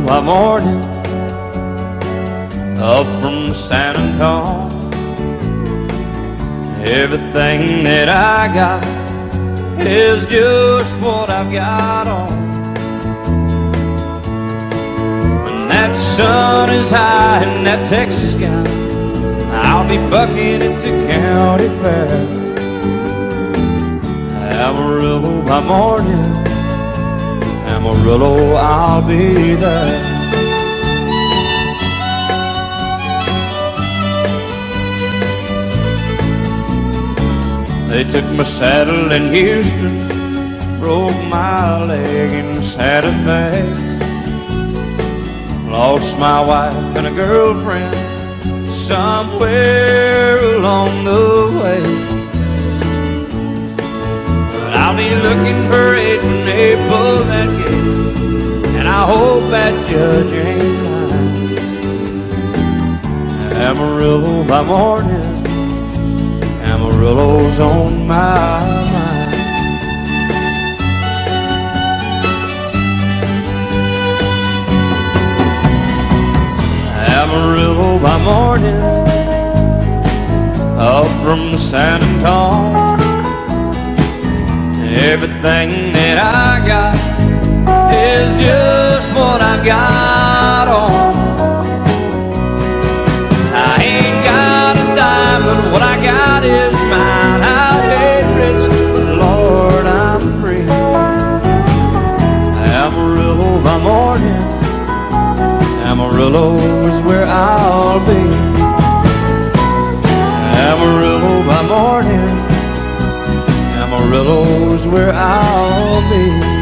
by morning, up from San Antonio. Everything that I got is just what I've got on. When that sun is high in that Texas sky, I'll be bucking into county fair. Amarillo by morning, Amarillo, I'll be there. They took my saddle in Houston, broke my leg in Santa Fe. Lost my wife and a girlfriend somewhere along the way. But I'll be looking for it when they pull that gate, and I hope that judge ain't lying. Amarillo by morning, Amarillo's on my mind. Amarillo by morning, up from San Antonio. Everything that I got is just what I've got on. I ain't got a dime, but what I got is mine. I ain't rich, but Lord, I'm free. Amarillo by morning, Amarillo is where I'll be. Amarillo by morning, Amarillo is where I'll be.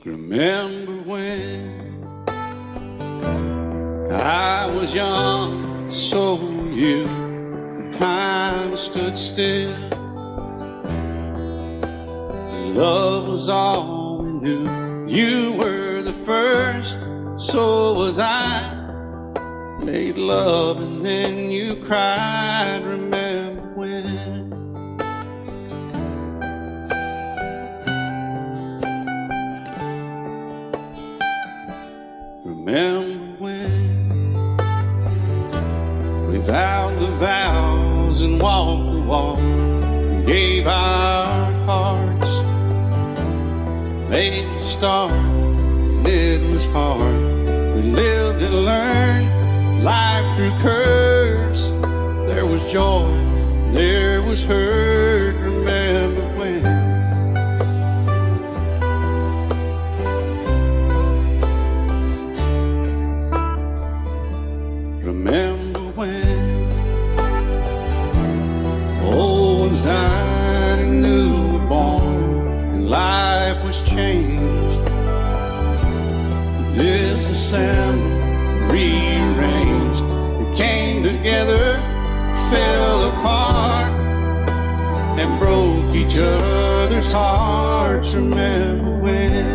Remember when I was young, so were you, and time stood still. Love was all we knew. You were the first, so was I. Made love and then you cried. Remember when? Remember when we vowed the vows and walked the walk, and gave our hearts, made the start, and it was hard. We lived and learned life through curves. There was joy, there was hurt. Remember when? Remember when old ones died and new were born, and life was changed, disassembled, rearranged. We came together, fell apart, and broke each other's hearts. Remember when?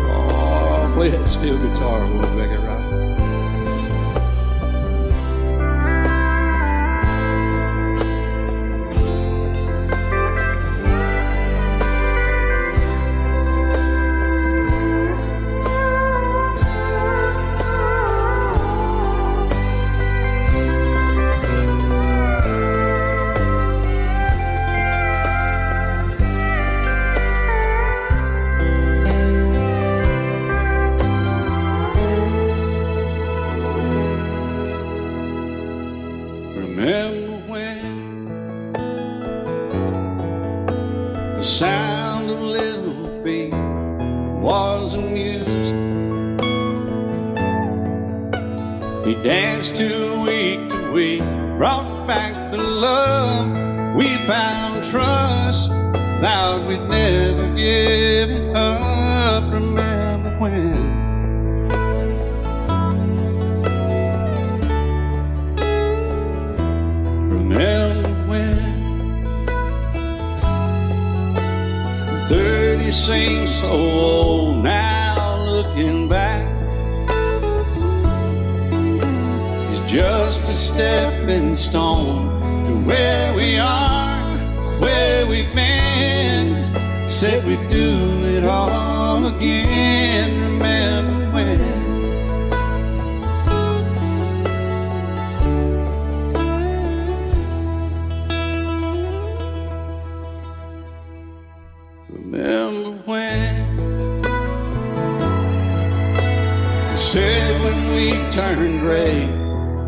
Oh, play that steel guitar, we'll make it right. Remember when the sound of little feet was amused? We danced to week, brought back the love. We found trust, vowed we'd never give it up. Remember when? Remember when you seem so old now, looking back. It's just a stepping stone to where we are, where we've been. Said we'd do it all again. Remember when? Remember when? You said when we turned gray,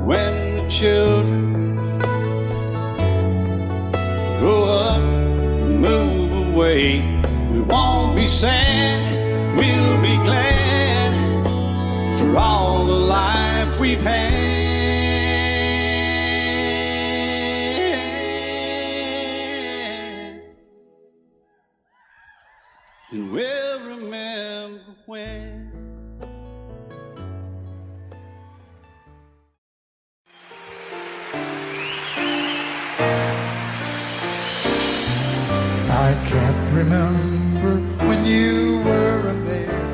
when the children grow up and move away, we won't be sad, we'll be glad for all the life we've had. And we'll remember when. I can't remember when you weren't there,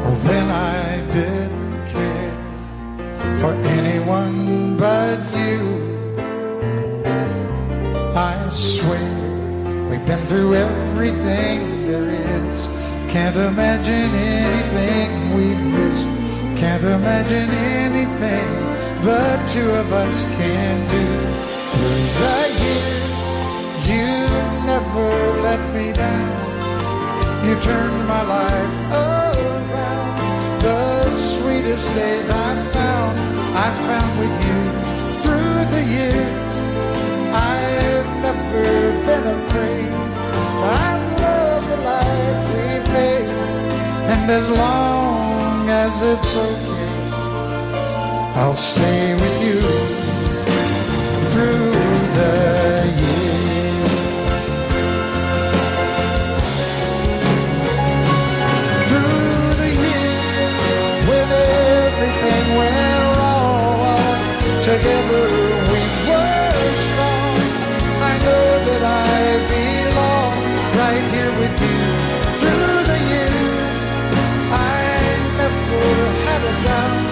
or when I didn't care for anyone but you. I swear we've been through everything there is. Can't imagine anything we've missed. Can't imagine anything the two of us can do. Through the years, you never let me down. You turned my life around. The sweetest days I found with you. Through the years, I've never been afraid. I love the life we've made, and as long as it's okay, I'll stay with you through the years. Through the years, when everything went wrong, together we were strong. I know that I belong right here with you. Through the years, I never had a doubt.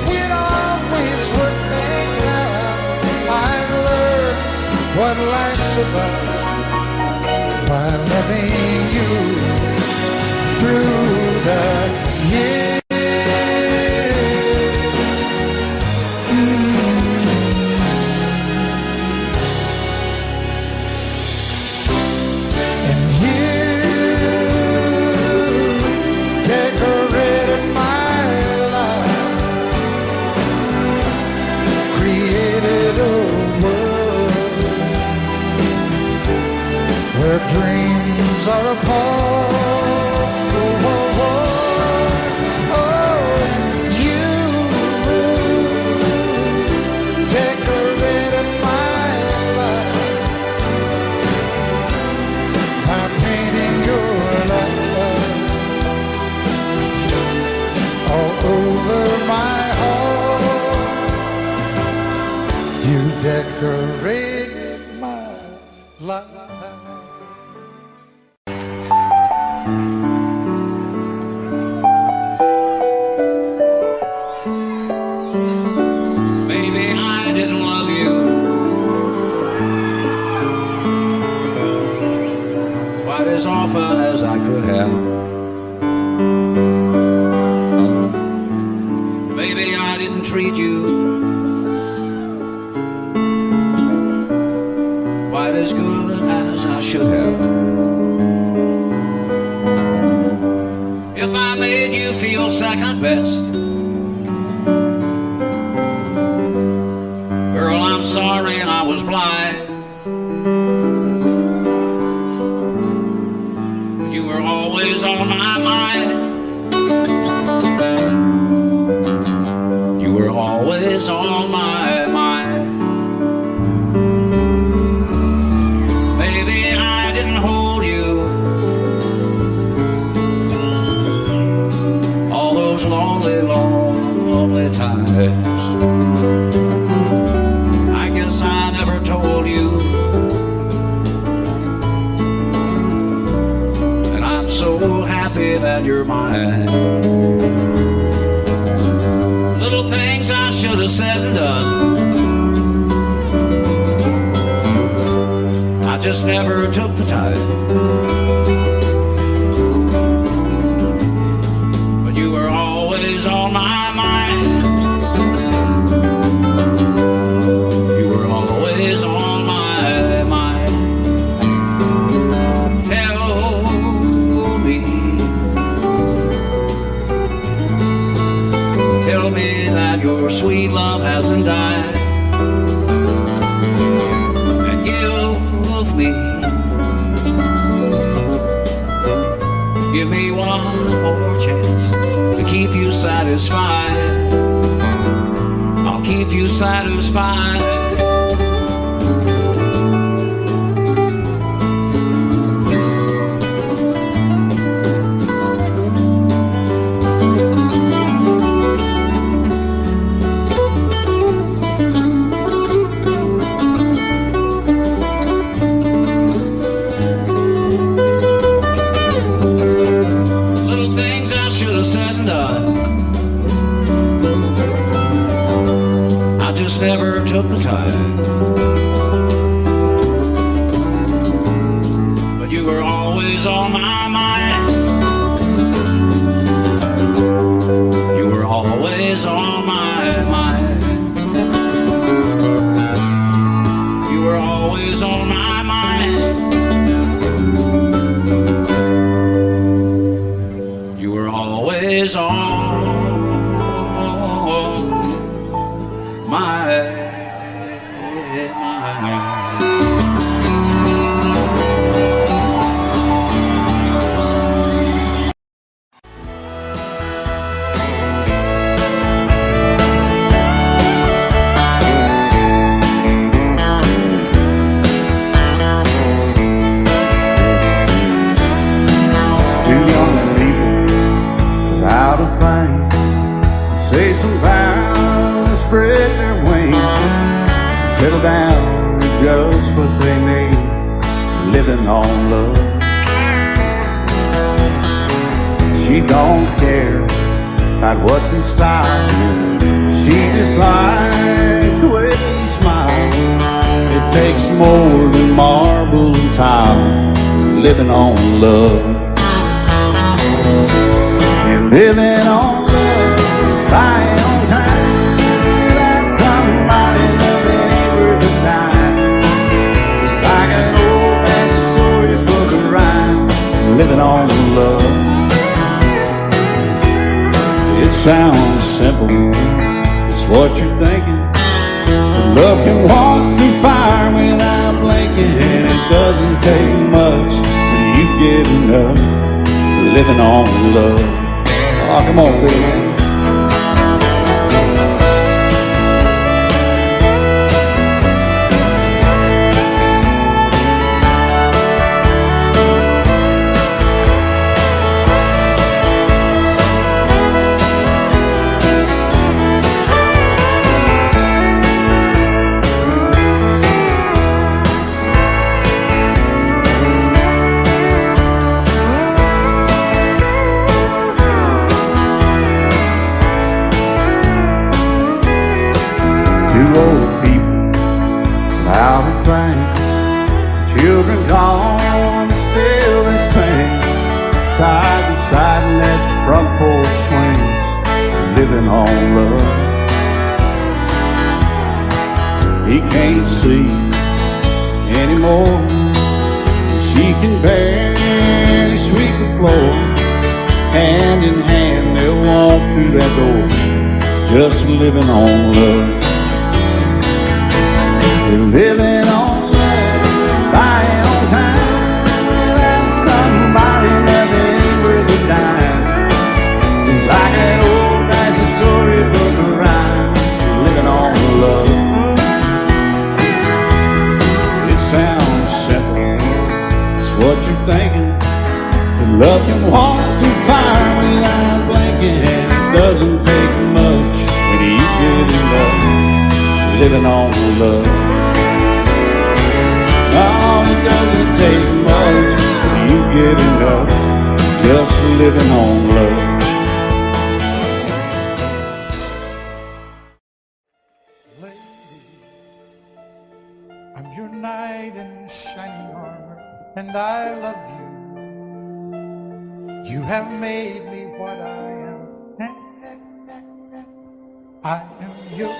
We'd always work things out. I've learned what life's about by loving you through the years. Dreams are apart. Oh, you decorated my life by painting your love all over my heart. You decorated my life. As often as I could have. Maybe I didn't treat you quite as good as I should have. If I made you feel second best, girl, I'm sorry I was blind. Always on my mind. You were always on my mind. Maybe I didn't hold you all those lonely, lonely times. I guess I never told you so happy that you're mine. Little things I should have said and done, I just never took the time. But you were always on my mind. You were always on my mind. Tell me that your sweet love hasn't died, and give me one more chance to keep you satisfied. I'll keep you satisfied. Never took the time, but you were always on my mind. You were always on my mind. You were always on my mind. You were always on my Two young people without a thing say some vows, spread their wings, settle down to just what they need, living on love. She don't care about what's in style, she just likes the way you smile. It takes more than marble and tile, living on love. You're living on love, buying on time, without somebody loving ain't worth a dime. It's like an old-fashioned storybook of rhyme, living on love. It sounds simple, it's what you're thinking, but love can walk through fire without blinking. It doesn't take much when you get enough, living on love. Oh, come on, Phil. Two old people without a thing, children gone, still they sing, side by side in that front porch swing, living on love. He can't see anymore, she can barely sweep the floor. Hand in hand they'll walk through that door, just living on love. Living on love, buying on time, without somebody loving ain't worth a dime. It's like an old-fashioned storybook of rhyme, living on love. It sounds simple, it's what you're thinking, but love can walk through fire without blinking. And it doesn't take much when you get enough, living on love. Oh, it doesn't take much when you get enough, just living on love. I'm your knight in shining armor, and I love you. You have made me what I am. I am yours.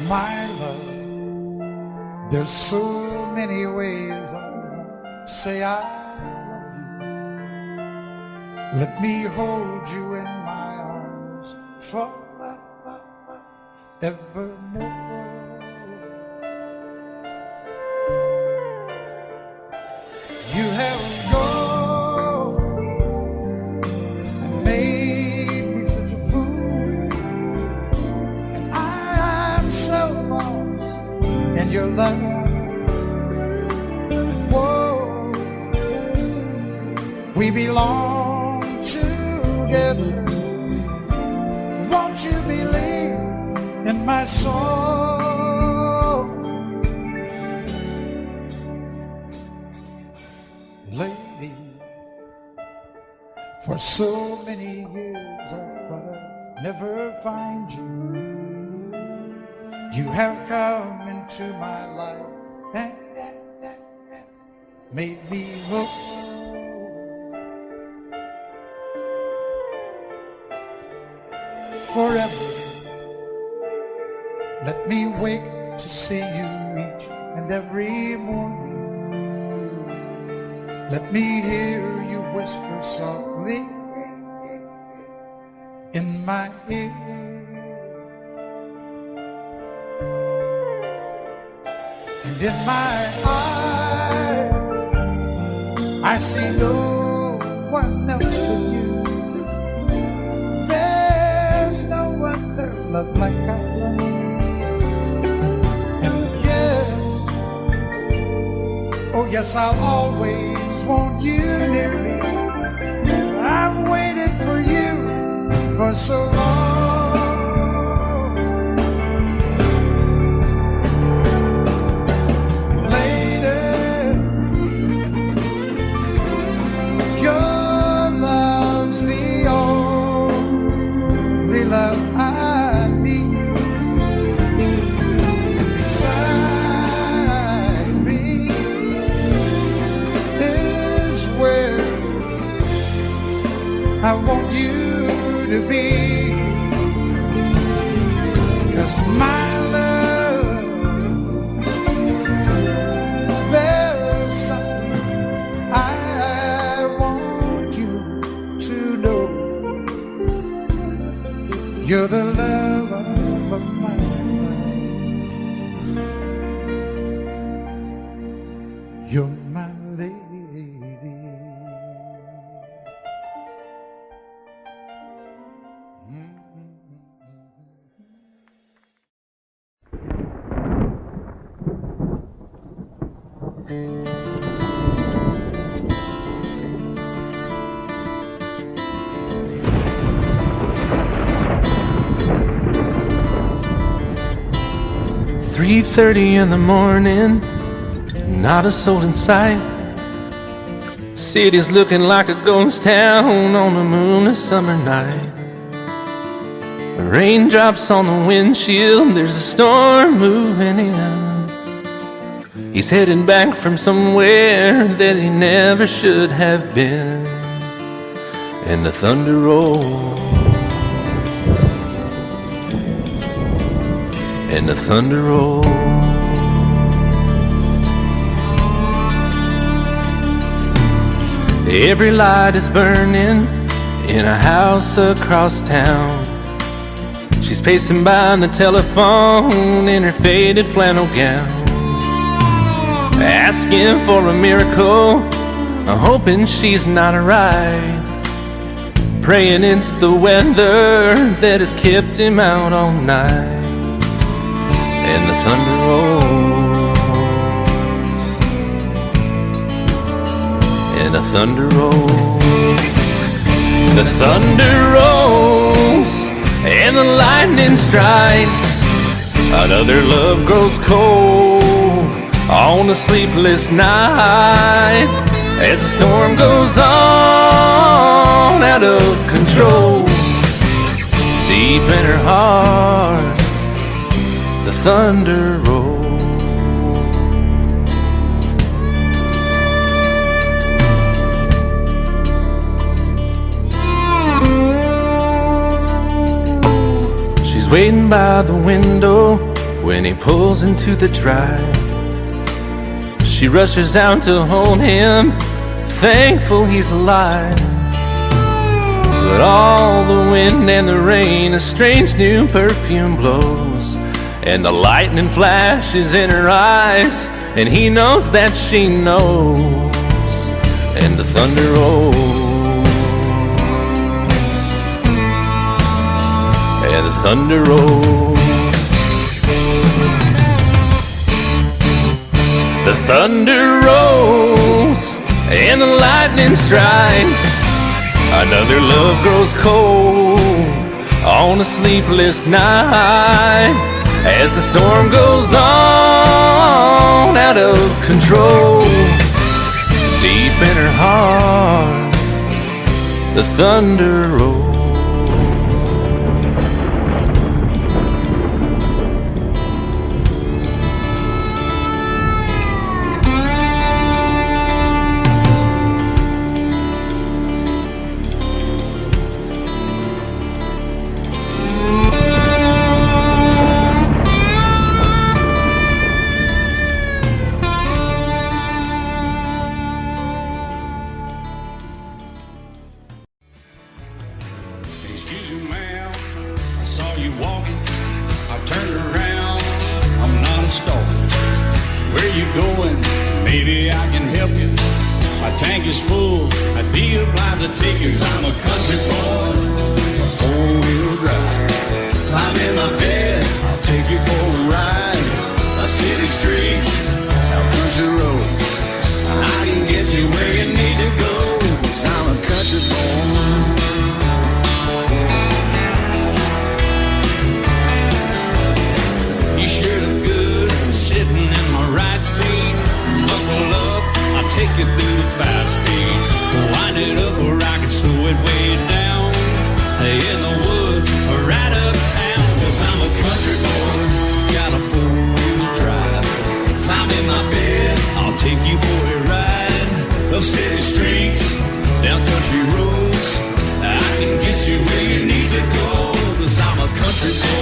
My love, there's so many ways I say I love you. Let me hold you in my arms forevermore. You have gone and made me such a fool, and I'm so lost in your love. Whoa, we belong together. Won't you believe in my soul? Lady, for so many years I thought I'd never find you. You have come into my life and made me whole. Forever, let me wake to see you each and every morning. Let me hear you whisper softly in my ear. And in my eyes, I see no one else but you. There's no other love like I love. And yes, oh yes, I'll always want you near me. I've waited for you for so long. Lady, your love's the only love I need. And beside me is where I want you to be. 'Cause my love, there's something I want you to know. You're the love of my life. You're my lady. 3:30 in the morning, not a soul in sight. City's looking like a ghost town on a moonless summer night. Raindrops on the windshield, there's a storm moving in. He's heading back from somewhere that he never should have been. And the thunder rolls, and the thunder rolls. Every light is burning in a house across town. She's pacing by on the telephone in her faded flannel gown, asking for a miracle, hoping she's not right, praying it's the weather that has kept him out all night. And the thunder rolls, and the thunder rolls. The thunder rolls, and the lightning strikes. Another love grows cold, all on a sleepless night as the storm goes on out of control. Deep in her heart, the thunder rolls. She's waiting by the window when he pulls into the drive. She rushes out to hold him, thankful he's alive. But all the wind and the rain, a strange new perfume blows, and the lightning flashes in her eyes, and he knows that she knows, and the thunder rolls, and the thunder rolls. The thunder rolls and the lightning strikes. Another love grows cold on a sleepless night as the storm goes on out of control. Deep in her heart, the thunder rolls. Excuse me, ma'am, I saw you walking. I turned around, I'm not a stalker. Where you going? Maybe I can help you. My tank is full, I'd be obliged to take you. 'Cause I'm a country boy, a four-wheel drive. Climb in my bed, I'll take you for a ride. Up city streets, out country roads. I can get you where you need to go. 'Cause I'm a country boy. You sure look good sitting in my right seat. Buckle up, I'll take you through the 5 speeds. Wind it up or I can slow it way down. In the woods or right uptown. 'Cause I'm a country boy, got a 4-wheel drive. Climb in my bed, I'll take you for a ride. Up city streets, down country roads. I can get you where you need to go. 'Cause I'm a country boy.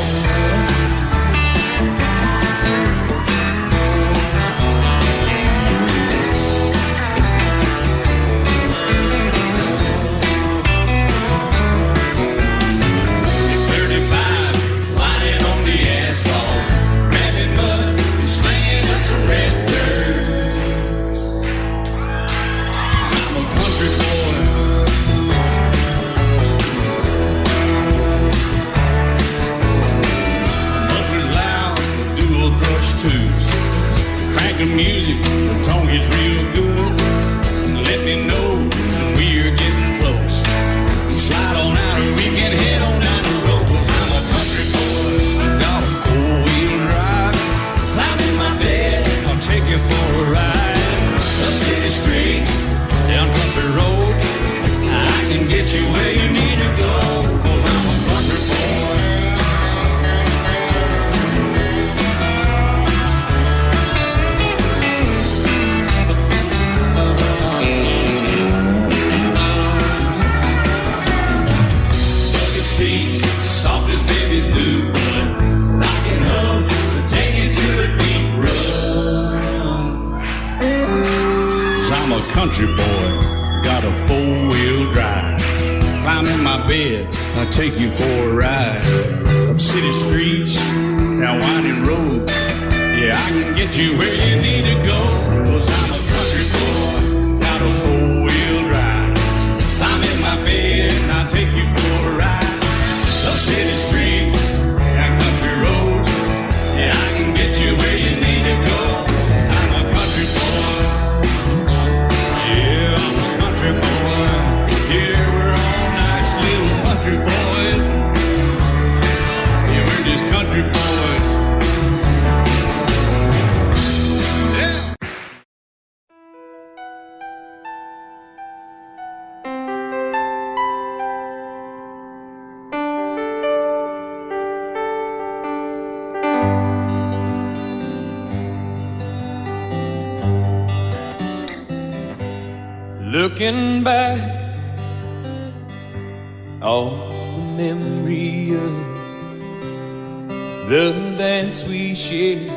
Crank the music, the tone gets real good. Let me know when we're getting close. Slide on out and we can head on down the road. 'Cause I'm a country boy, got a 4-wheel drive. Climb in my bed, I'll take you for a ride. Up city streets, down country roads. I can get you where you need to go. 'Cause I'm a country boy. Soft as babies do, rocking up, taking you a deep run. 'Cause I'm a country boy, got a 4-wheel drive. Climb in my bed, I'll take you for a ride. Up city streets, down winding roads. Yeah, I can get you where you need to go. 'Cause I'm a country boy, got a 4-wheel drive. Climb in my bed, and I'll take you for a ride. Up city streets, down country roads. Yeah, I can get you where you need to go. I'm a country boy. Yeah, I'm a country boy. Yeah, we're all nice little country boys. Yeah, we're just country boys. Yeah. Looking back, all the memory of the dance we shared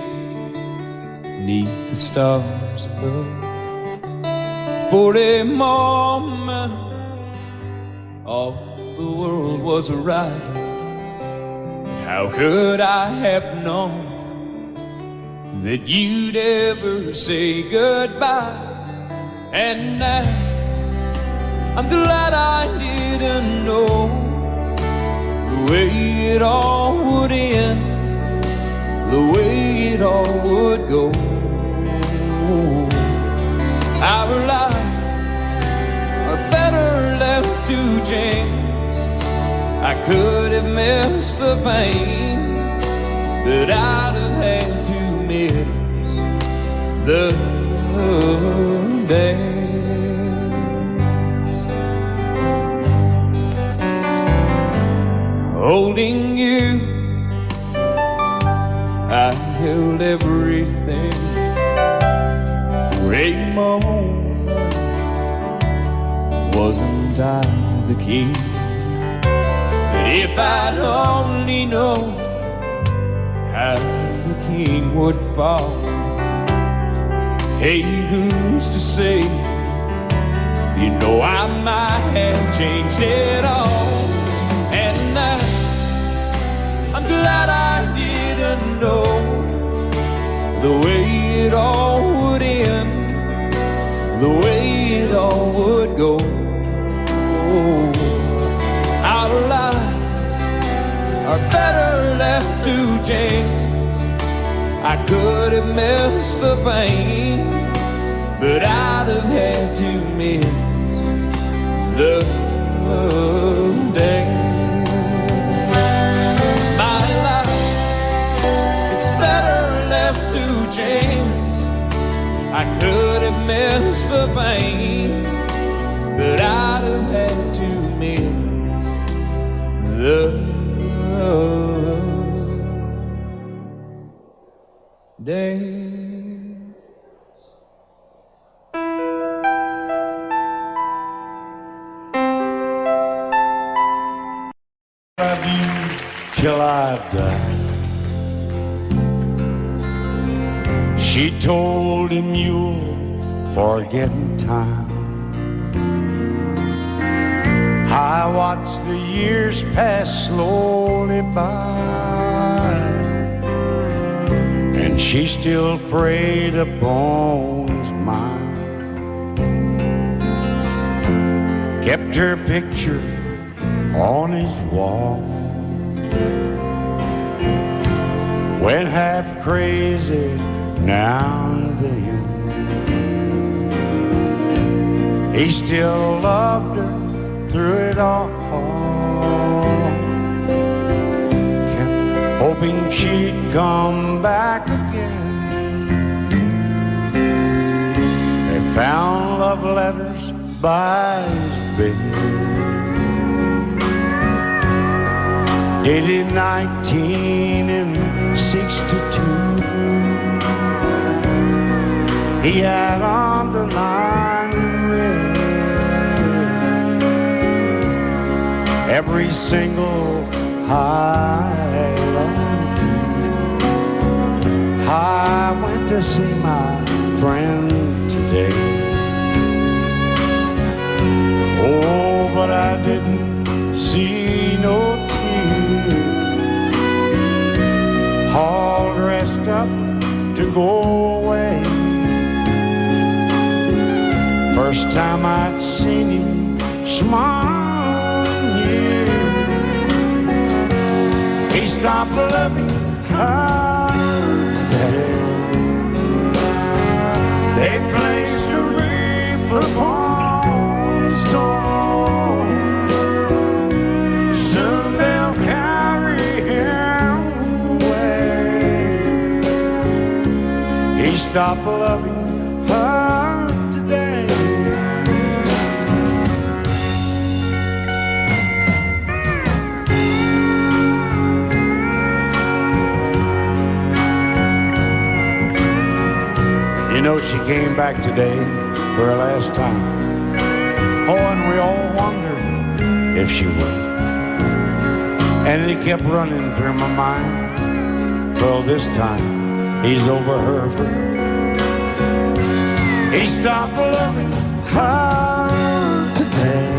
'neath the stars above. For a moment, all the world was right. How could I have known that you'd ever say goodbye? And now I'm glad I didn't know the way it all would end, the way it all would go. Our lives are better left to chance. I could have missed the pain, but I'd have had to miss the dance. Holding you, I held everything for a moment. Wasn't I the king? But if I'd only known how the king would fall. Hey, who's to say? You know I might have changed it all. And I'm glad I didn't know the way it all would end, the way it all would go. Our lives are better left to chance. I could have missed the pain, but I'd have had to miss the dance. My life, it's better left to chance. I could have missed the pain, but I'd have had to miss the dance. Love you till I die. She told him you'll forget in time. I watched the years pass slowly by, and she still preyed upon his mind. Kept her picture on his wall. Went half crazy now and then. He still loved her through it all. Kept hoping she'd come back again. They found love letters by his bed, dated 1962. He had underlined red every single I love you. I went to see my friend today. Oh, but I didn't see no tears. All dressed up to go away. First time I'd seen him smile in years. He stopped loving her today. They placed a wreath upon his door. Soon they'll carry him away. He stopped loving her today. You know, she came back today for her last time. Oh, and we all wondered if she would. And it kept running through my mind. Well, this time he's over her for good. He stopped loving her today.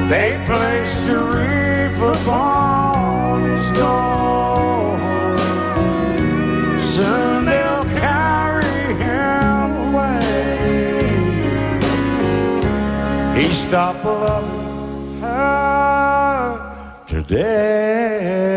They placed a wreath upon his door. Soon they'll carry him away. He stopped loving her today.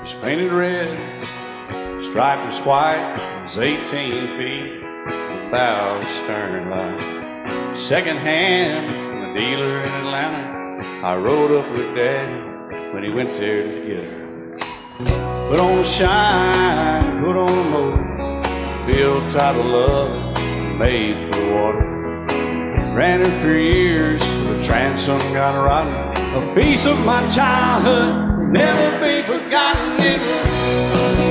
He's painted red, striped was white, was 18 feet, about stern line. Second hand from a dealer in Atlanta. I rode up with Daddy when he went there to get her. Put on a shine, put on a motor, built out of love, made for water. Ran her for years, the transom got rotten. A piece of my childhood, never be forgotten. It was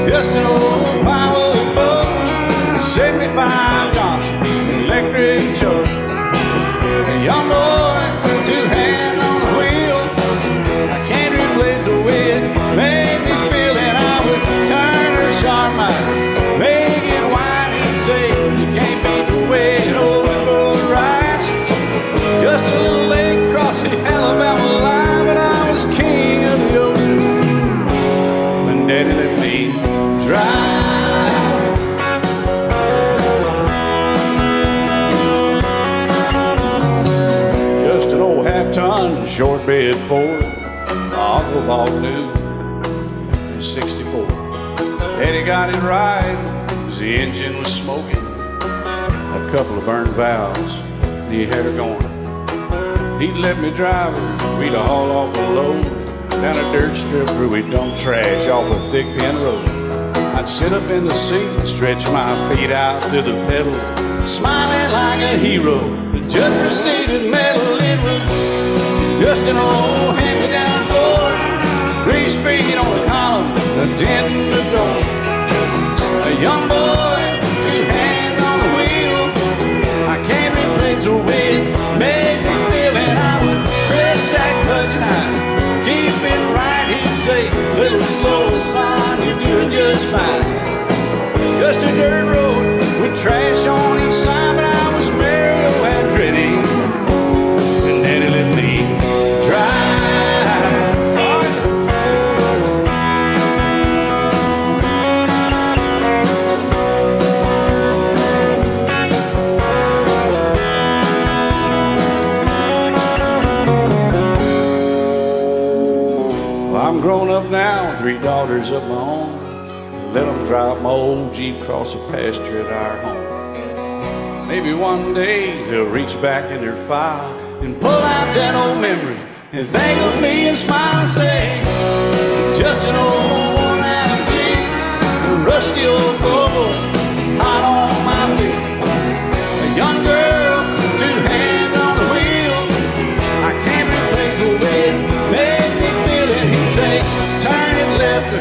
just an old power boat, 75 Johnson, electric choke. A young boy, two hands on the wheel. I can't replace the wind, made me feel that I would turn her sharp mind, make it wide and say, you can't beat the way it over both rides. Just a little lake across the Alabama line, but I was king of the ocean when Daddy let me drive. Just an old half-ton short bed Ford my uncle bought new in '64. Daddy got it right as the engine was smoking, a couple of burned valves, and he had her going. He'd let me drive her, we'd haul off a load down a dirt strip where we'd dump trash off a thick pin road. I'd sit up in the seat and stretch my feet out to the pedals, smiling like a hero. The judge proceeded metal, it was just an old hand-me-down Ford, 3-speed on the column, a dent in the door. A young boy, two hands on the wheel. I can't replace the wind, made me feel that I would press that clutch and I'd keep it right. He'd say, little slow, son, you're doing just fine. Just a dirt road with trash on each side, but I was Mario Andretti, and Daddy let me drive. I'm grown up now, 3 daughters of my own. Let them drive my old Jeep across the pasture at our home. Maybe one day they'll reach back in their file and pull out that old memory and think of me and smile and say, just an old worn-out Jeep, a rusty old Volvo, hot on my feet. A young girl, 2 hands on the wheel. I can't replace the wind, make me feel it. He'd say, turn it left or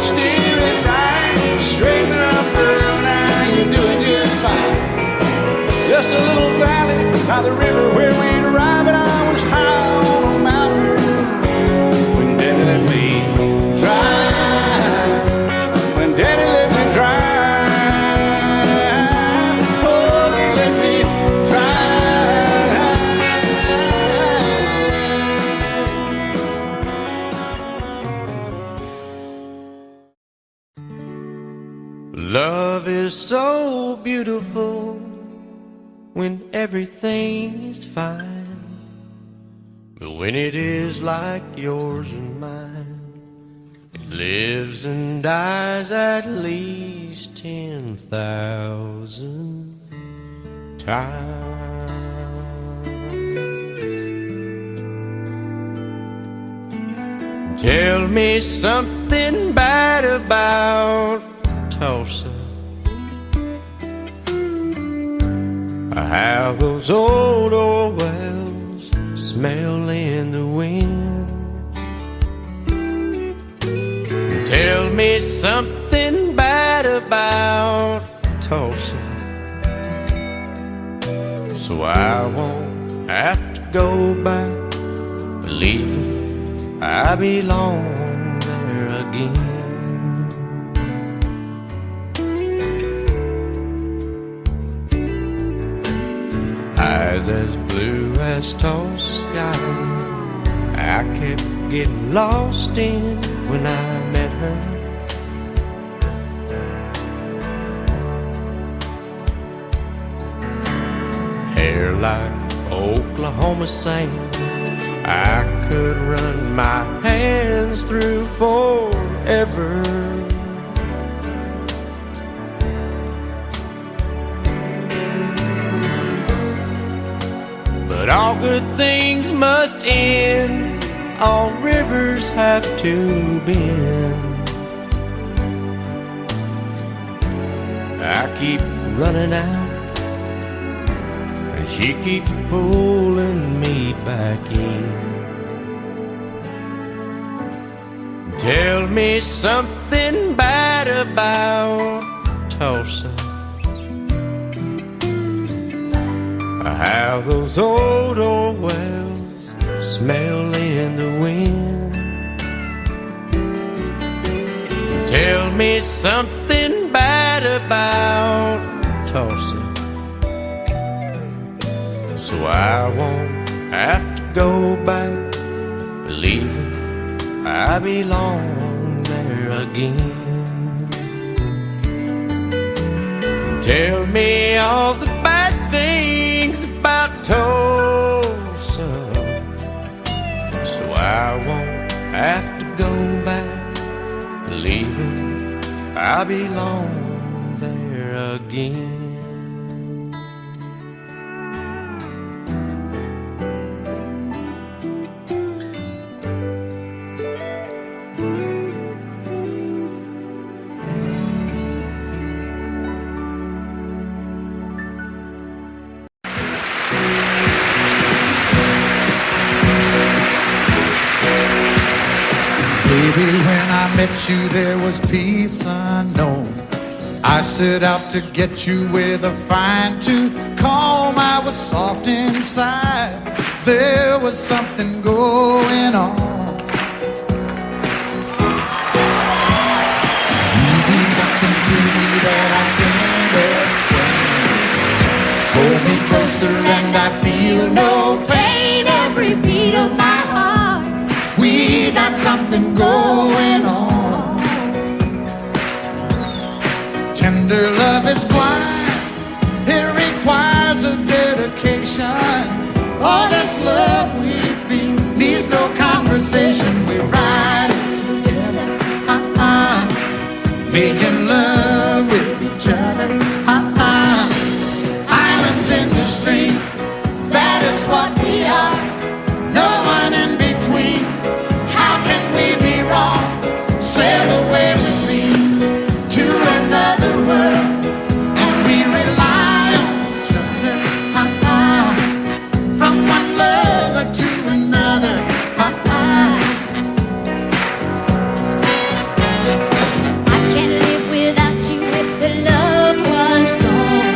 steer it right, straighten up, girl, now you're doing just fine. Just a little valley by the river where we'd arrive, and I was high on a mountain when Daddy let me drive. When Daddy let me drive, oh, he let me drive. Love is so beautiful when everything is fine, but when it is like yours and mine, it lives and dies at least 10,000 times. Tell me something bad about Tulsa, how those old oil wells smell in the wind. me something bad about Tulsa, so I won't have to go back, believing I belong there again. Eyes as blue as Tulsa sky, I kept getting lost in when I met her. Hair like Oklahoma sand, I could run my hands through forever. But all good things must end, all rivers have to bend. I keep running out, and she keeps pulling me back in. Tell me something bad about Tulsa, how those old wells smell in the wind. Tell me something bad about Tulsa, so I won't have to go back, believing I belong there again. Tell me all the bad things about Tulsa, so I won't have to go back, believing I belong there again. Baby, when I met you, there was peace unknown. I set out to get you with a fine-tooth comb. I was soft inside. There was something going on. You do something to me that I can't explain. Hold me closer and I feel no pain. Every beat of my heart, we got something going on. Tender love is blind, it requires a dedication. All this love we feel needs no conversation. We're riding together, making love with each other, Islands in the stream, that is what we are. No one in between. How can we be wrong? Sail away with me to another world, and we rely on each other, from one lover to another. I can't live without you if the love was gone.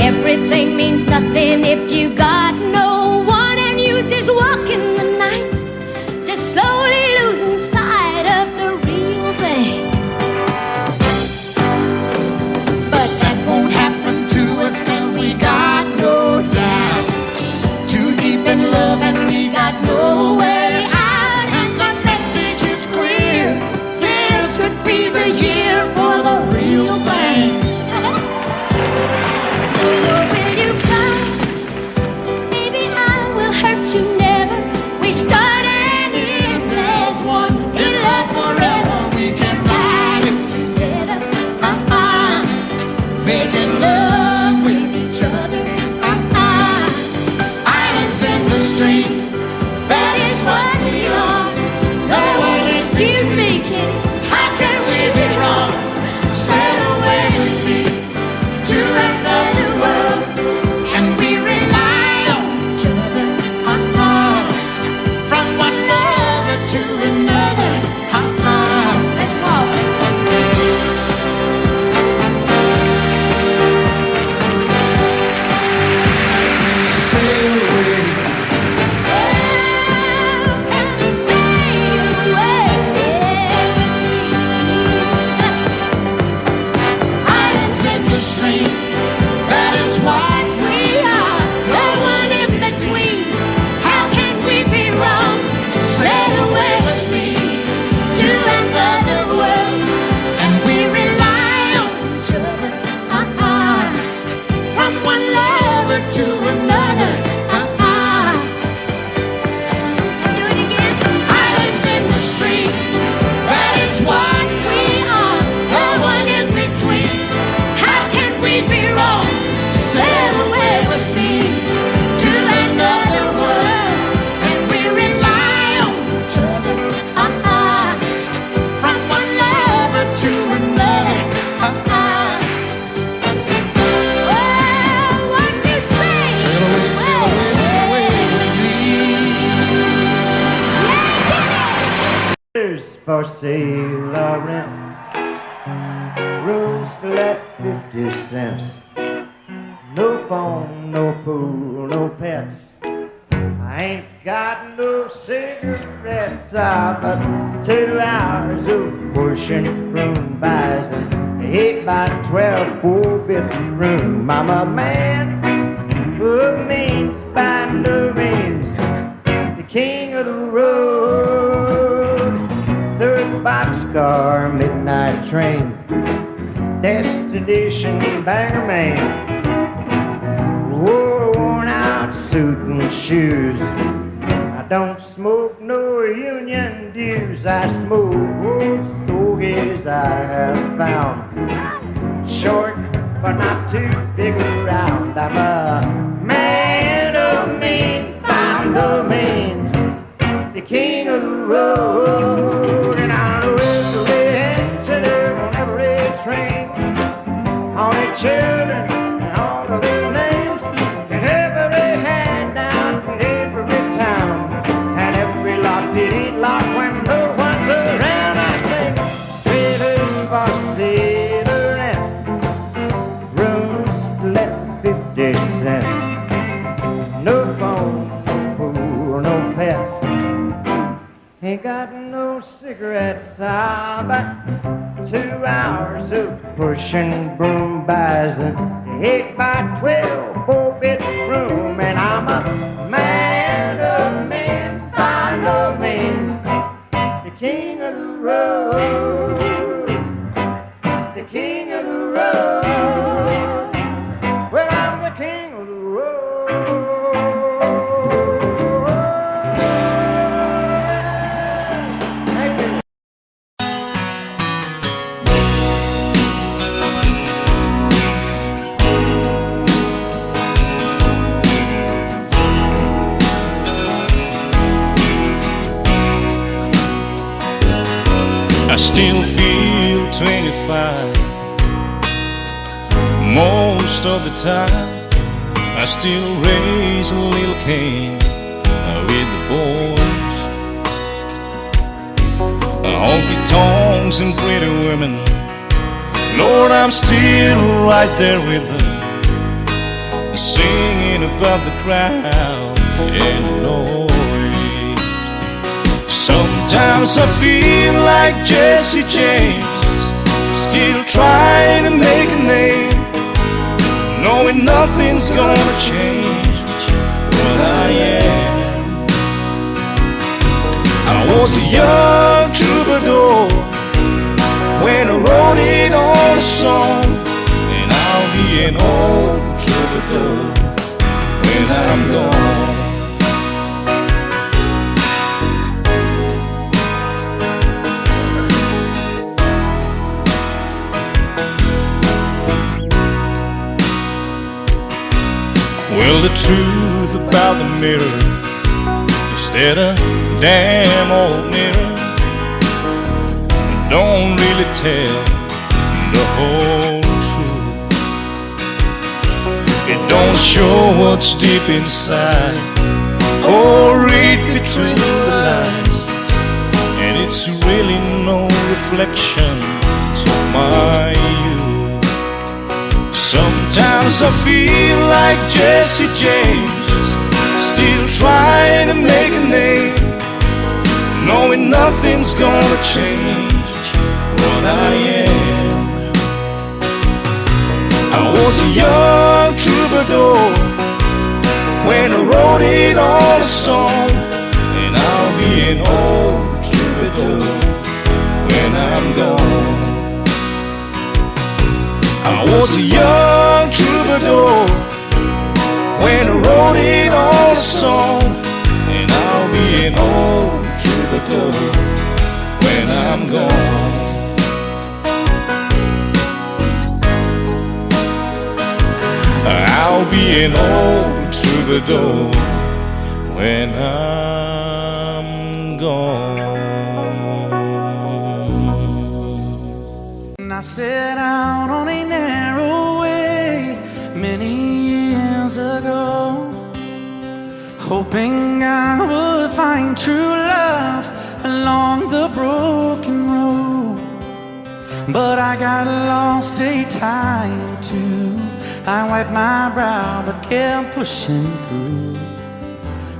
Everything means nothing if you got no one, and you just walk in the night, just slowly losing sight of the real thing. But that won't happen to us, and we got no doubt. Too deep in love and we got no way out. And the message is clear, this could be the year for the real thing. Will you come? Maybe I will hurt you never. We start and end as one, in love forever. We can ride it Together, making love with each other, Islands in the stream, for sale or rent. Rooms to let 50 cents. No phone, no pool, no pets. I ain't got no cigarettes. But 2 hours of pushing broom buys an 8 by 12 4-bedroom room. I'm a man of means by no means, the king of the road. 3rd boxcar, midnight train, destination Bangor, Maine. Whoa, worn out suit and shoes. I don't smoke no union dues. I smoke old stogies I have found. Short but not too big around. I'm a man of means by no means, the king of the road. And I know every antenna on every train, all the children and all the little names, and every handout in every town, and every locked it ain't locked when no one's around. I sing trailers for sale or rent, rooms to let 50 cents. No phone, no pool, no pets. Ain't got no cigarettes. About 2 hours of pushing broom buys an 8 by 12 4-bedroom room. And I'm a man of means by no means, the king of the road, the king of the road. Well, I'm the king of the road. I still feel 25 most of the time. I still raise a little Cain with the boys. Honky tonks and pretty women, Lord, I'm still right there with them, singing above the crowd and the noise. Sometimes I feel like Jesse James, still trying to make a name, knowing nothing's gonna change what I am. I was a young troubadour when I wrote it on a song, and I'll be an old troubadour when I'm gone. Well, the truth about the mirror is that a damn old mirror don't really tell the whole truth. It don't show what's deep inside or read between the lines, and it's really no reflection of my youth. Sometimes I feel like Jesse James, still trying to make a name, knowing nothing's gonna change what I am. I was a young troubadour when I wrote it on a song, and I'll be an old troubadour when I'm gone. I was a young troubadour when I wrote it on a song, and I'll be an old troubadour when I'm gone. I'll be an old troubadour when I'm gone. I set out on a narrow way many years ago, hoping I would find true love along the broken road. But I got lost a time too. I wiped my brow but kept pushing through.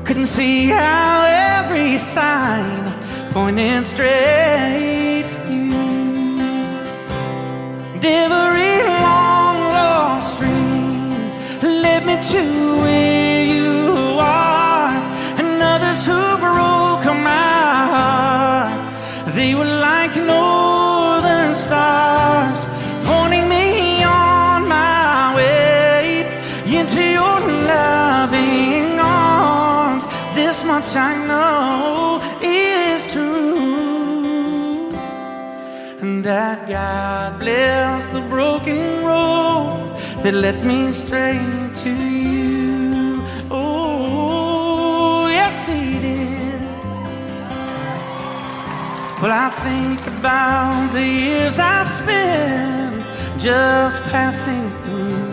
Couldn't see how every sign pointed straight to you. Every long lost stream led me to where you are. And others who broke my heart, they were like northern stars, pointing me on my way into your loving arms. This much I know is true, and that God bless the broken road that led me straight to you. Oh, yes, He did. Well, I think about the years I spent just passing through.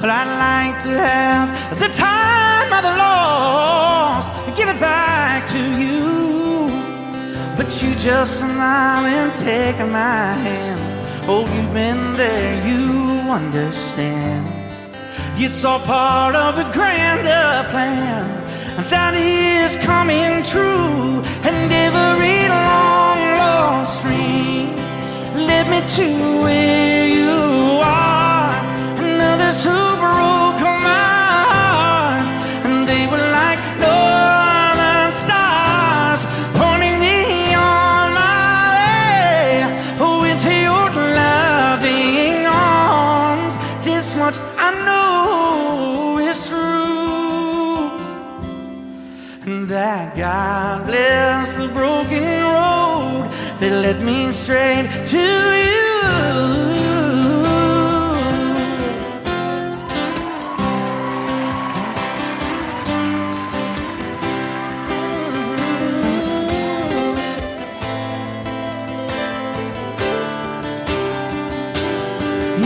Well, I'd like to have the time of the lost and give it back to you. But you just smile and take my hand. Oh, you've been there, you understand. It's all part of a grander plan that is coming true. And every long lost stream led me to where you are. And others who broke my heart, and they were like northern stars, pointing me on my way, oh, into your loving arms. This much I know is true, and that God bless the broken road that led me straight to you.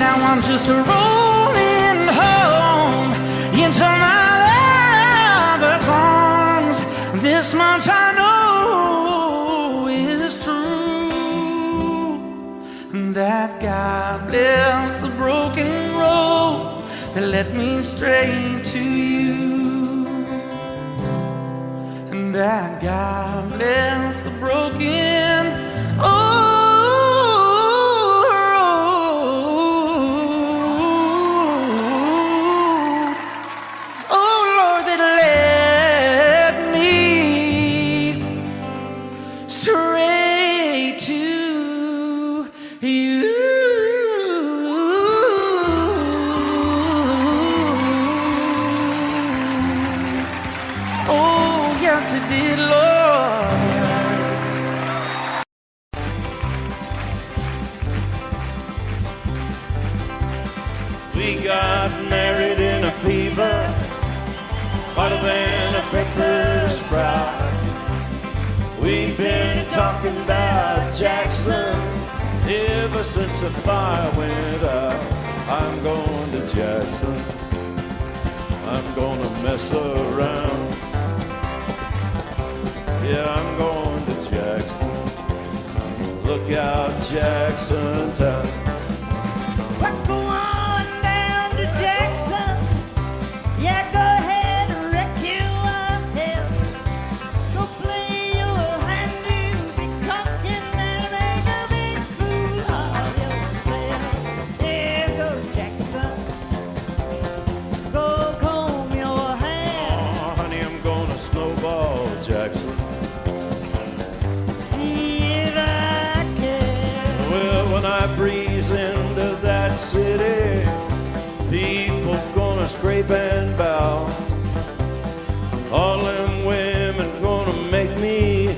Now I'm just rolling home into my lover's arms. This much I know is true, and that God bless the broken road that led me straight to you, and that God bless the broken hotter than a pepper sprout. We've been talking about Jackson ever since the fire went out. I'm going to Jackson, I'm gonna mess around. Yeah, I'm going to Jackson. Look out, Jackson town. We're going down to Jackson. Yeah, go ahead and wreck your head. Go play your hand, you be talking and make a big fool of yourself. Yeah, go Jackson. Go comb your hair. Oh, honey, I'm gonna snowball Jackson. When I breeze into that city, people gonna scrape and bow. All them women gonna make me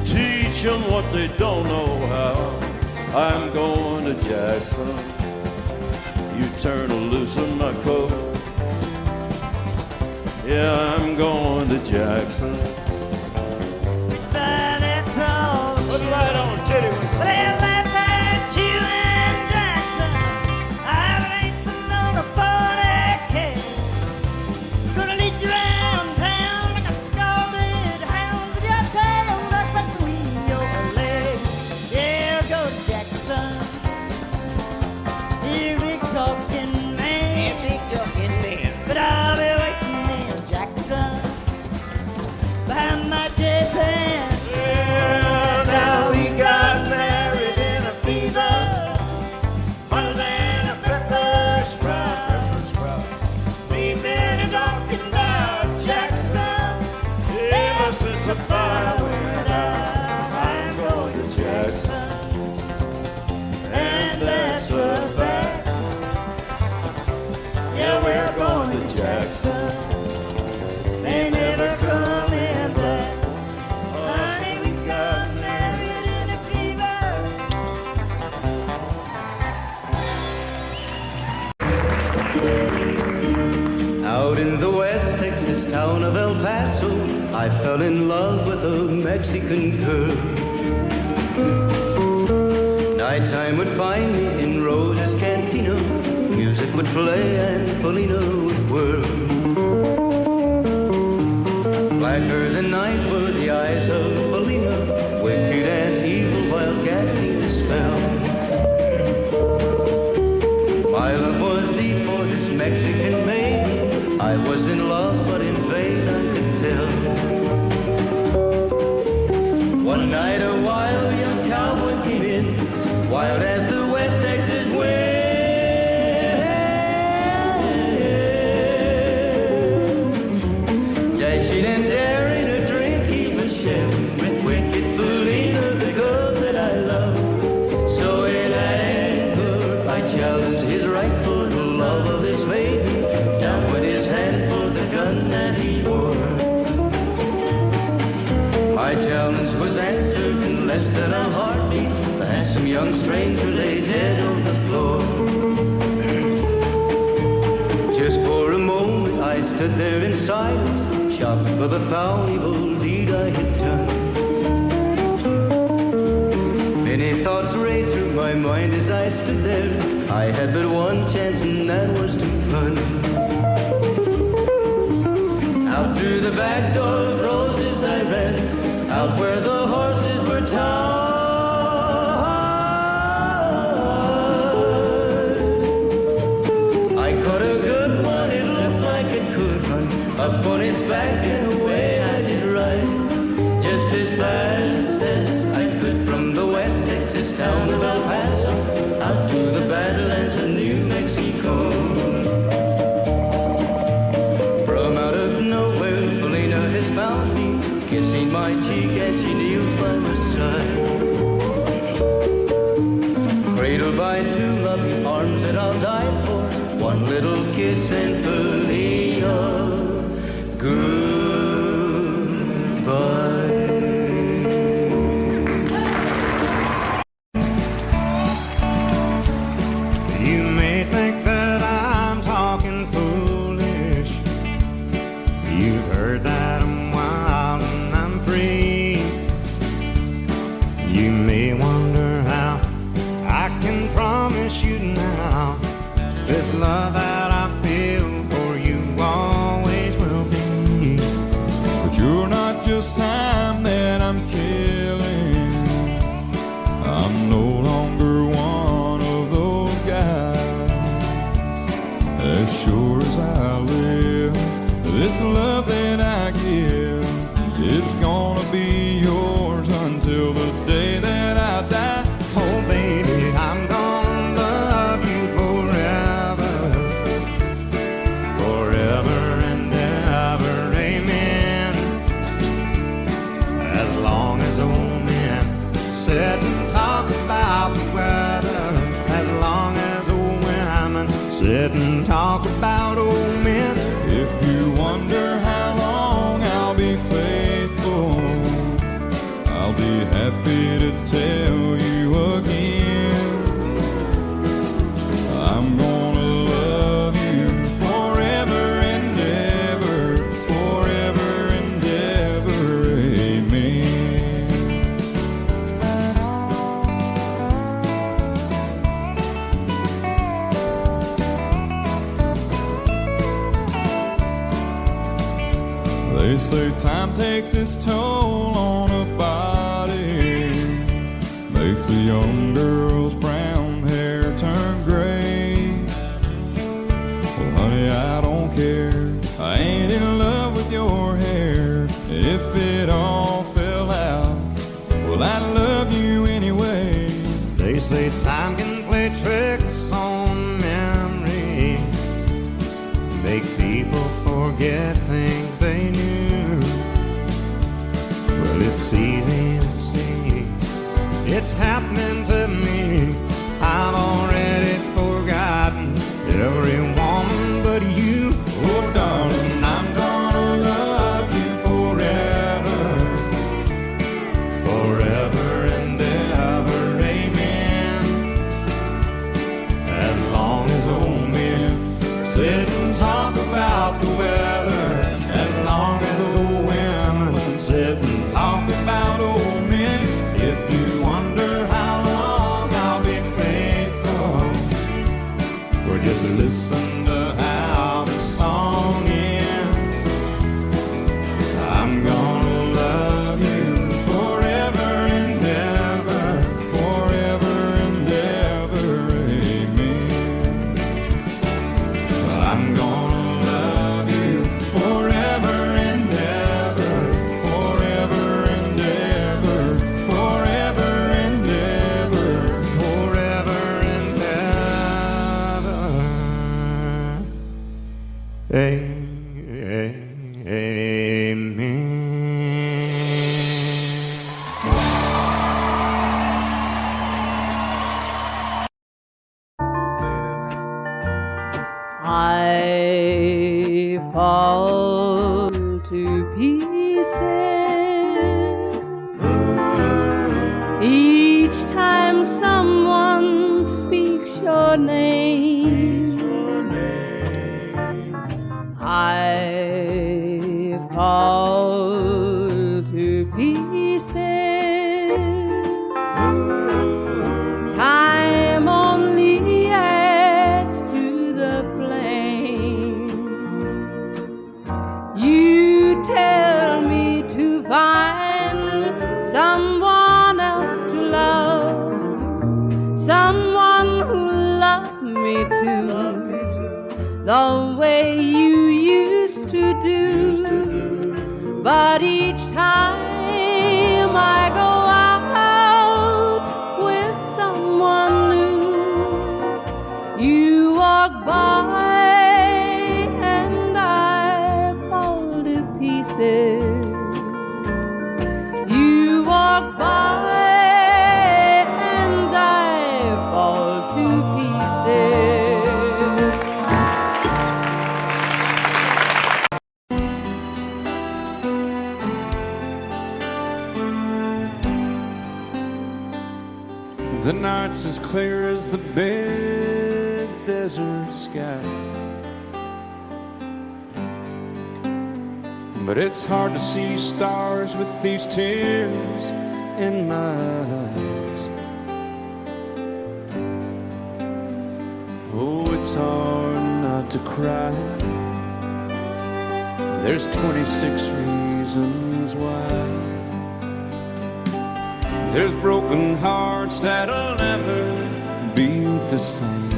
teach them what they don't know how. I'm going to Jackson. You turn loose in my coat. Yeah, I'm going to Jackson. But it's all Put it right on, titty wings. You and Jackson, I've ain't on a 40K. Gonna lead you around town like a scalded hound with your tail up the fire went out, I'm going to Jackson, and that's a fact. Yeah, we're going to Jackson. They never coming back. Honey, we got married in a fever. Out in the West Texas town of El Paso, I fell in love with a Mexican girl. Nighttime would find me in Rose's Cantina. Music would play and Polina would whirl. Blacker than night were the eyes of Polina, wicked and evil while cats need a spell. My love was deep for this Mexican maiden. I was in love, but in vain I could tell. One night a wild young cowboy came in, wild as the West Texas wind. Dashing and daring, a drink he was sharing with wicked Felina, the girl that I love. So in anger I challenged his right for the love of this maiden. Down went his hand for the gun that he wore. My challenge was answered in less than a heartbeat. The handsome young stranger lay dead on the floor. Just for a moment I stood there in silence, shocked for the foul evil deed I had done. Many thoughts raced through my mind as I stood there. I had but one chance and that was to run. Out through the back door of Roses I ran, out where the horses were tied. I caught a good one, it looked like it could run, up on its back and away I did ride, just as fast as I could from the West Texas town of El Paso, out to the Badlands of New Mexico. From out of nowhere, Felina has found me, kissing my cheek as she kneels by my side. Cradled by two loving arms that I'll die for, one little kiss and Felina, goodbye. You may think that I'm talking foolish. You've heard that I'm wild and I'm free. You may wonder how I can promise you now this love that I feel for you always will be. But you're not just time that I'm killing. I'm no longer one of those guys. As sure as I live, this love that I give is gonna be yours until the day that I die. Oh baby, I'm gonna love you forever, forever and ever, amen. As long as old men sit and talk about the weather, as long as old women sit and talk about old men. If you wonder how long I'll be faithful, I'll be happy to tell you again. I'm gonna love you forever and ever, forever and ever, amen. They say time takes its toll on a body, makes a young girl's brown hair turn gray. Well, honey, I don't care, I ain't in love with your hair. If it all fell out, well, I love you anyway. They say time can play tricks on memory, make people forget things they knew. I fall to pieces each time someone speaks your name. I fall to pieces. Time only adds to the flame. You tell me to find someone else to love, someone who loved me too, the way you used to do. But each time I go out with someone new, you walk by and I fall to pieces. You walk by and I fall to pieces. The night's as clear as the big desert sky, but it's hard to see stars with these tears in my eyes. Oh, it's hard not to cry. There's 26 reasons why. There's broken hearts that'll never be the same.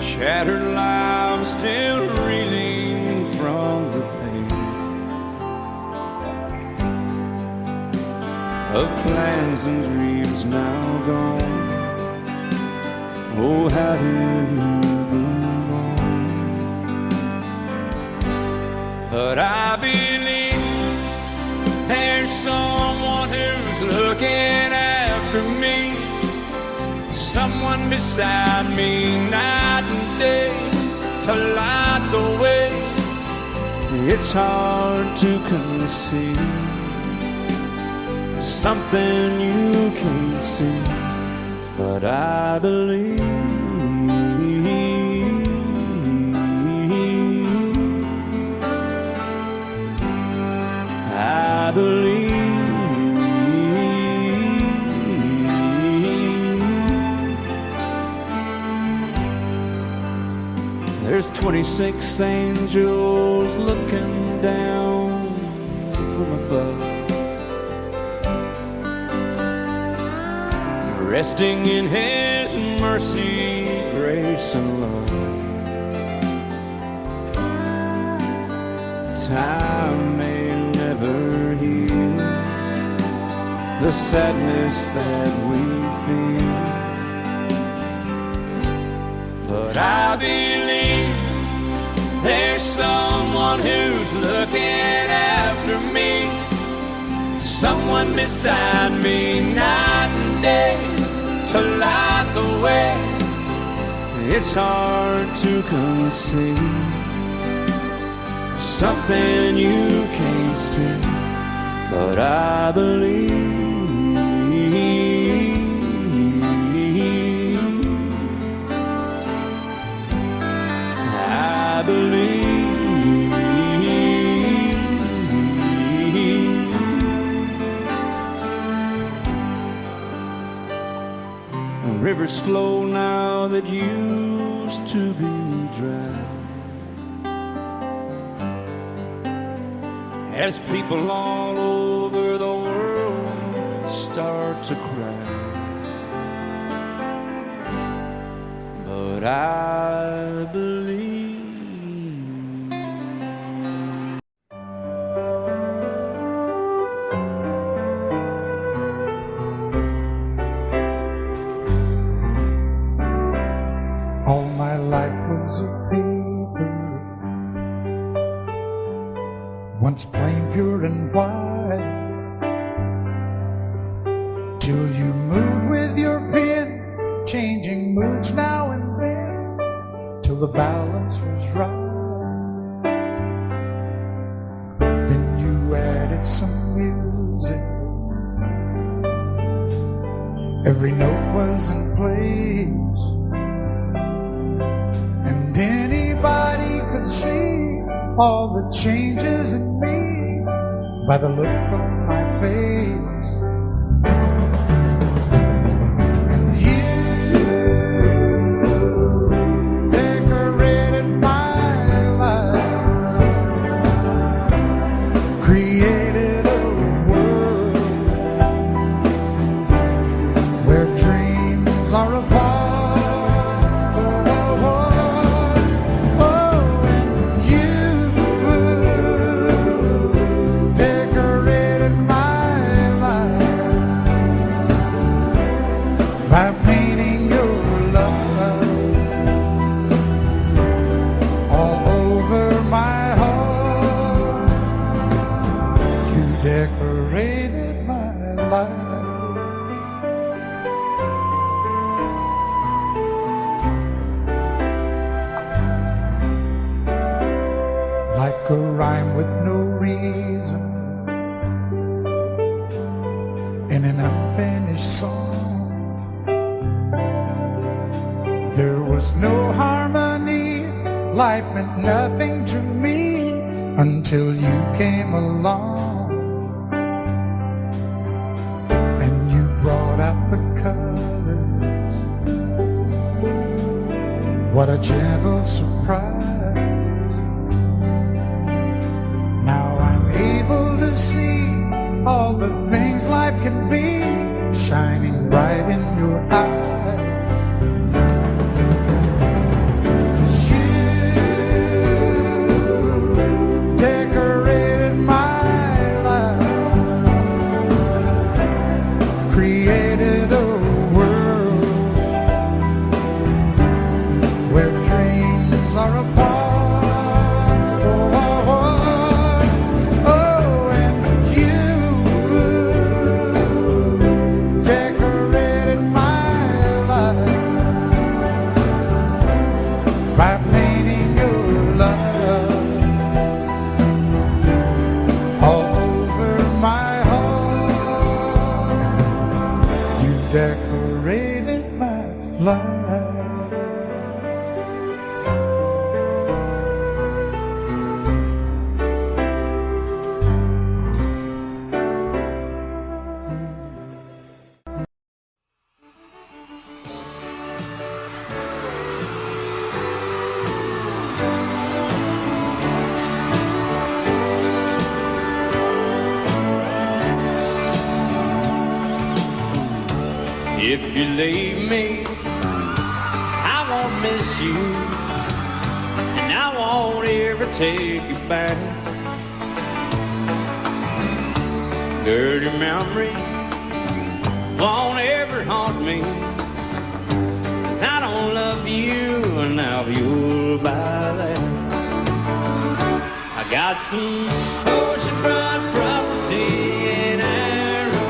Shattered lives still reeling from the pain of plans and dreams now gone. Oh, how do you move on? But I believe there's someone who's looking after me, someone beside me night and day to light the way. It's hard to conceive something you can't see, but I believe. I believe. There's 26 angels looking down from above, resting in His mercy, grace, and love. Time may never heal the sadness that we feel, but I believe there's someone who's looking after me, someone beside me night and day to light the way. It's hard to conceive something you can't see, but I believe. I believe. Rivers flow now that used to be dry, as people all over the world start to cry. But I believe. All my life was a paper once plain, pure, and white, till you moved with your pen, changing moods now and then, till the balance was right. Then you added some music, every note was in place, and anybody could see all the changes in me by the look on my face. And you decorated my life, created a world where dreams are apart. By painting your love all over my heart, you decorated my life. Like a rhyme with no reason in an unfinished song, there was no harmony, life meant nothing to me until you came along. And you brought out the colors, what a gentle surprise. Now I'm able to see all the things life can be, shining bright in your eyes. Decorated my life, created a world where dreams are apart. Oh, and you decorated my life by painting your love all over my heart. You decorated my life. If you leave me, I won't miss you, and I won't ever take you back. Dirty memories won't ever haunt me, 'cause I don't love you, and now you'll buy that. I got some oceanfront property in Arizona.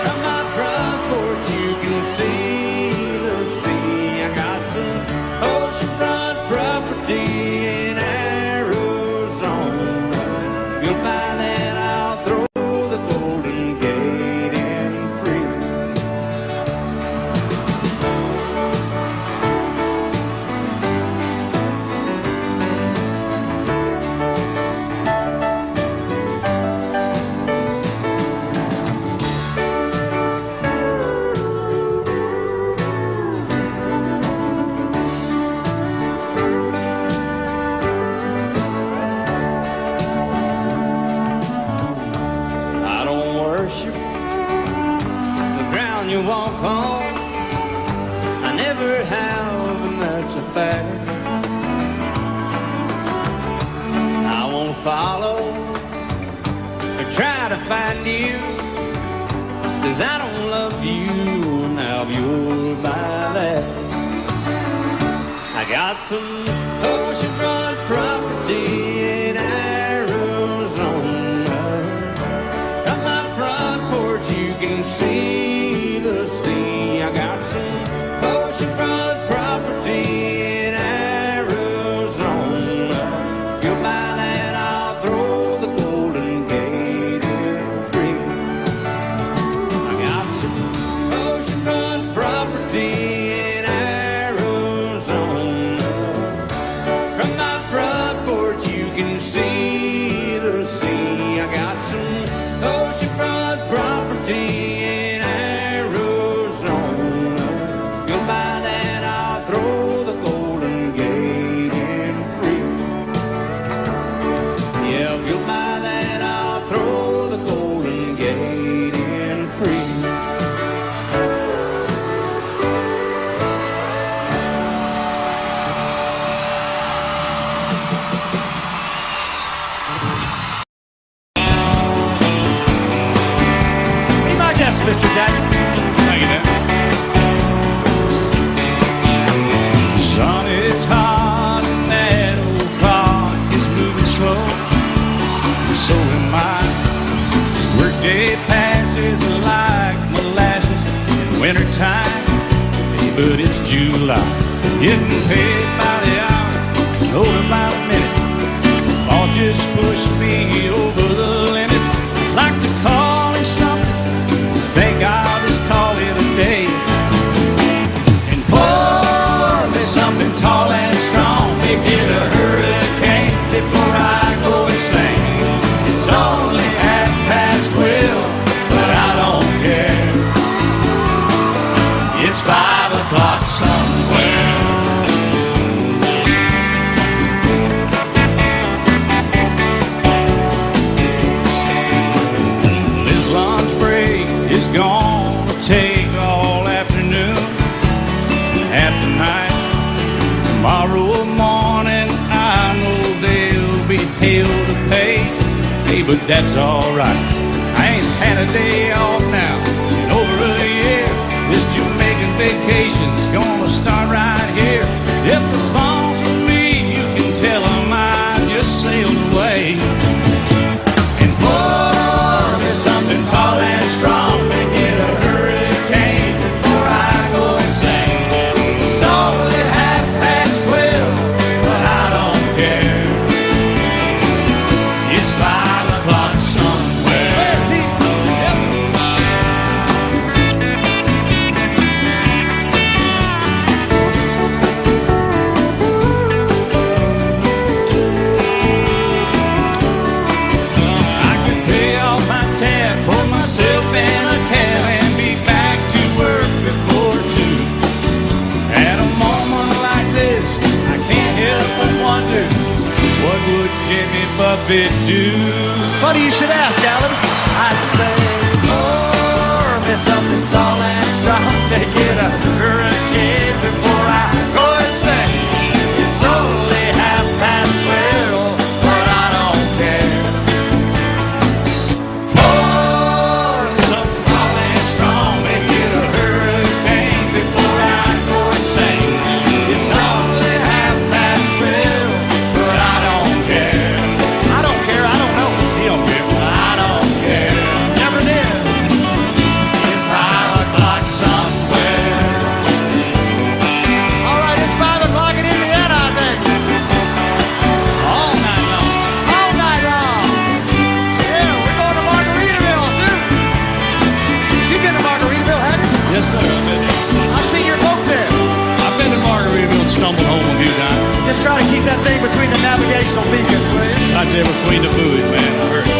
From my front porch you can see the sea. I got some oceanfront property in Arizona. You'll buy that, I'll throw the Golden Gate in free. You walk on, I never have, and that's a fact. I won't follow or try to find you, 'cause I don't love you, now you'll buy that. I got some oceanfront property Getting paid by the hour, older by the minute. All just pushed me over the limit. Like to call him something, think I'll just call it a day. And pour me something tall and strong, make it a hurricane before I go insane. It's only 12:30, but I don't care. It's 5 o'clock somewhere. This lunch break is gonna take all afternoon and half the night. Tomorrow morning I know they'll be hell to pay. Hey, but that's alright. I ain't had a day off now in over a year. This Jamaican vacation's gonna start right here. If the phone's for me, you can tell them I just sailed away. And pour me something tall and strong, make it a hurricane before I go insane. It's only 12:30, but I don't care. It's 5 o'clock somewhere. I can pay off my tab, pull myself in a cab, and be back to work before 2. At a moment like this, I can't help but wonder, what would Jimmy Buffett do? Funny you should ask, Alan. I'd say, pour me something tall and strong, make it a hurricane before I go insane. It's only 12:30, but I don't care. Pour me something tall and strong, make it a hurricane before I go insane. It's only 12:30, but I don't care. I don't care, I don't know. He don't care. I don't care. Never did. It's 5 o'clock somewhere. All right, it's 5 o'clock in Indiana, I think. All night long. All night long. Yeah, we're going to Margaritaville, too. You've been to Margaritaville, haven't you? Yes, sir. I've been here. I've seen your boat there. I've been to Margaritaville and stumbled home a few times. Just try to keep that thing between the navigational beacons, will you? Right there between the buoys, man. I heard it.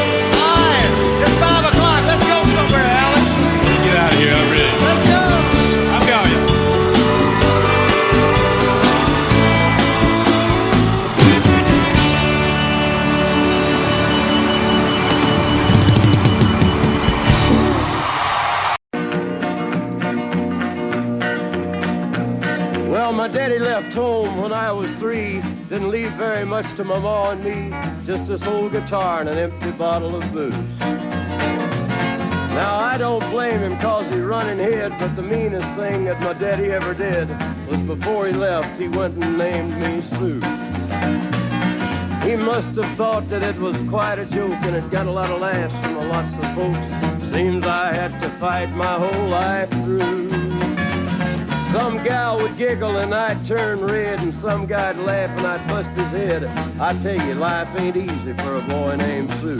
All right, it's 5 o'clock. Let's go somewhere, Alan. Let's get out of here. I really. Let's go. I've got you. Well, my daddy left home when I was 3. Didn't leave very much to my ma and me. Just this old guitar and an empty bottle of booze. Now, I don't blame him 'cause he run and hid, but the meanest thing that my daddy ever did was before he left, he went and named me Sue. He must have thought that it was quite a joke, and it got a lot of laughs from lots of folks. Seems I had to fight my whole life through. Some gal would giggle and I'd turn red, and some guy'd laugh and I'd bust his head. I tell you, life ain't easy for a boy named Sue.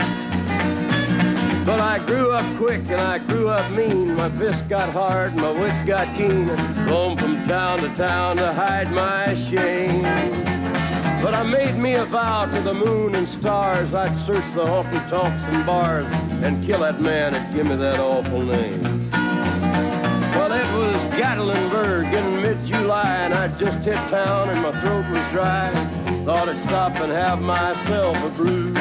But I grew up quick and I grew up mean. My fists got hard and my wits got keen. Roam from town to town to hide my shame. But I made me a vow to the moon and stars, I'd search the honky-tonks and bars and kill that man that give me that awful name. Well, it was Gatlinburg in mid-July, and I'd just hit town and my throat was dry. Thought I'd stop and have myself a brew.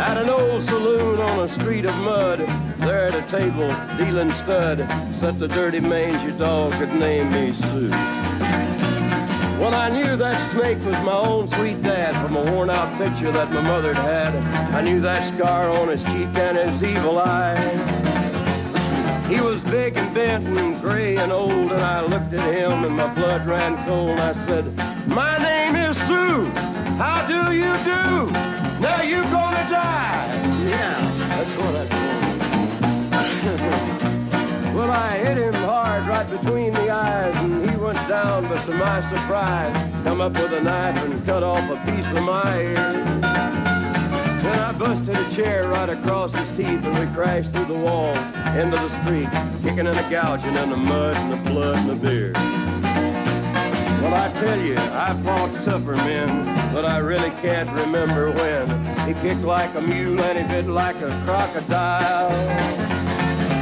At an old saloon on a street of mud, there at a table, dealing stud, sat the dirty mangy dog that named me Sue. Well, I knew that snake was my own sweet dad from a worn-out picture that my mother'd had. I knew that scar on his cheek and his evil eye. He was big and bent and gray and old, and I looked at him and my blood ran cold. I said, "My name is Sue. How do you do? Now you gonna die." Yeah, that's what I told him. Well, I hit him hard right between the eyes, and he went down around, but to my surprise, come up with a knife and cut off a piece of my ear. Then I busted a chair right across his teeth, and we crashed through the wall into the street, kicking and a gouging in the mud and the blood and the beer. Well, I tell you, I fought tougher men, but I really can't remember when. He kicked like a mule and he bit like a crocodile.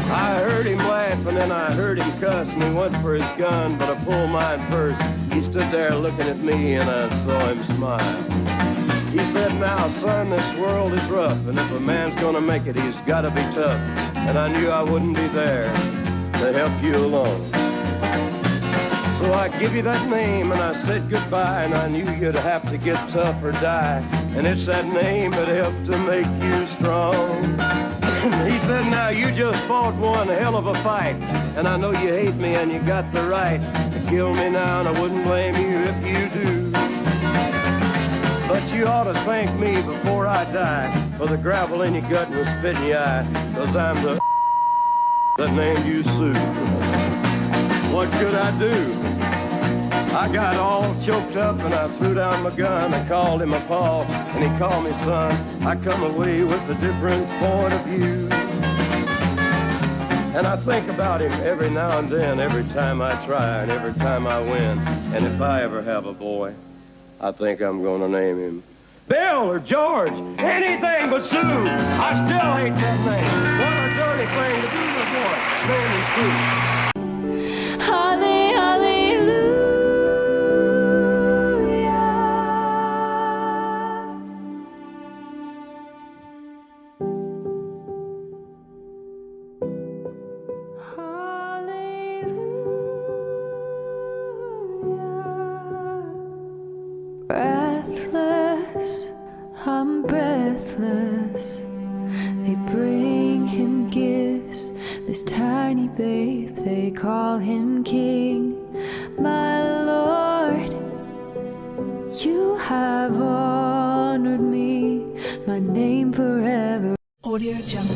I heard him laugh and then I heard him cuss, and he went for his gun, but I pulled mine first. He stood there looking at me and I saw him smile. He said, now, son, this world is rough, and if a man's gonna make it, he's gotta be tough. And I knew I wouldn't be there to help you along. So I give you that name and I said goodbye, and I knew you'd have to get tough or die. And it's that name that helped to make you strong. He said, now you just fought one hell of a fight, and I know you hate me and you got the right to kill me now, and I wouldn't blame you if you do. But you ought to thank me before I die for the gravel in your gut and the spit in your eye, 'cause I'm the that named you Sue. What could I do? I got all choked up and I threw down my gun. I called him a paw and he called me son. I come away with a different point of view. And I think about him every now and then, every time I try and every time I win. And if I ever have a boy, I think I'm gonna name him Bill or George, anything but Sue. I still hate that name. What a dirty thing to do to a boy. Name him Sue. Breathless, I'm breathless. They bring him gifts, this tiny babe, they call him king. My Lord, you have honored me, my name forever. Audio Jungle.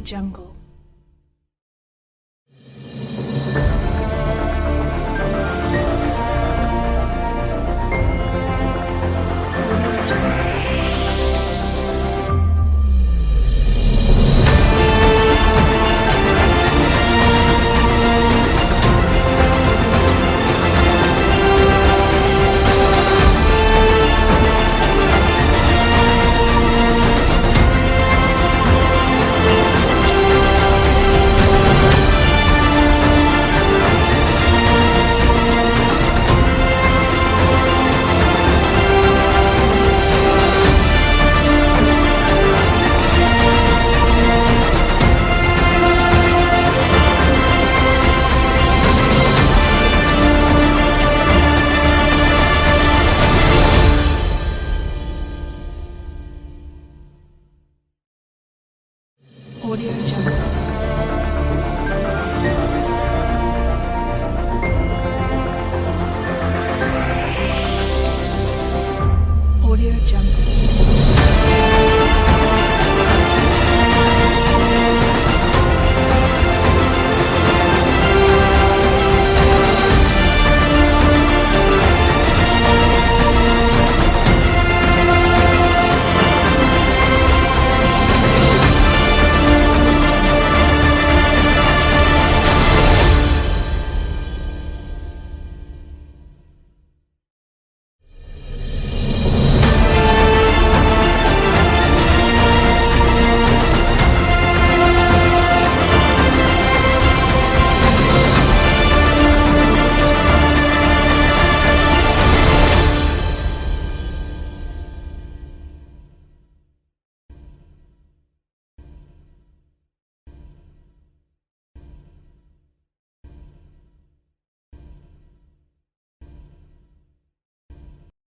jungle.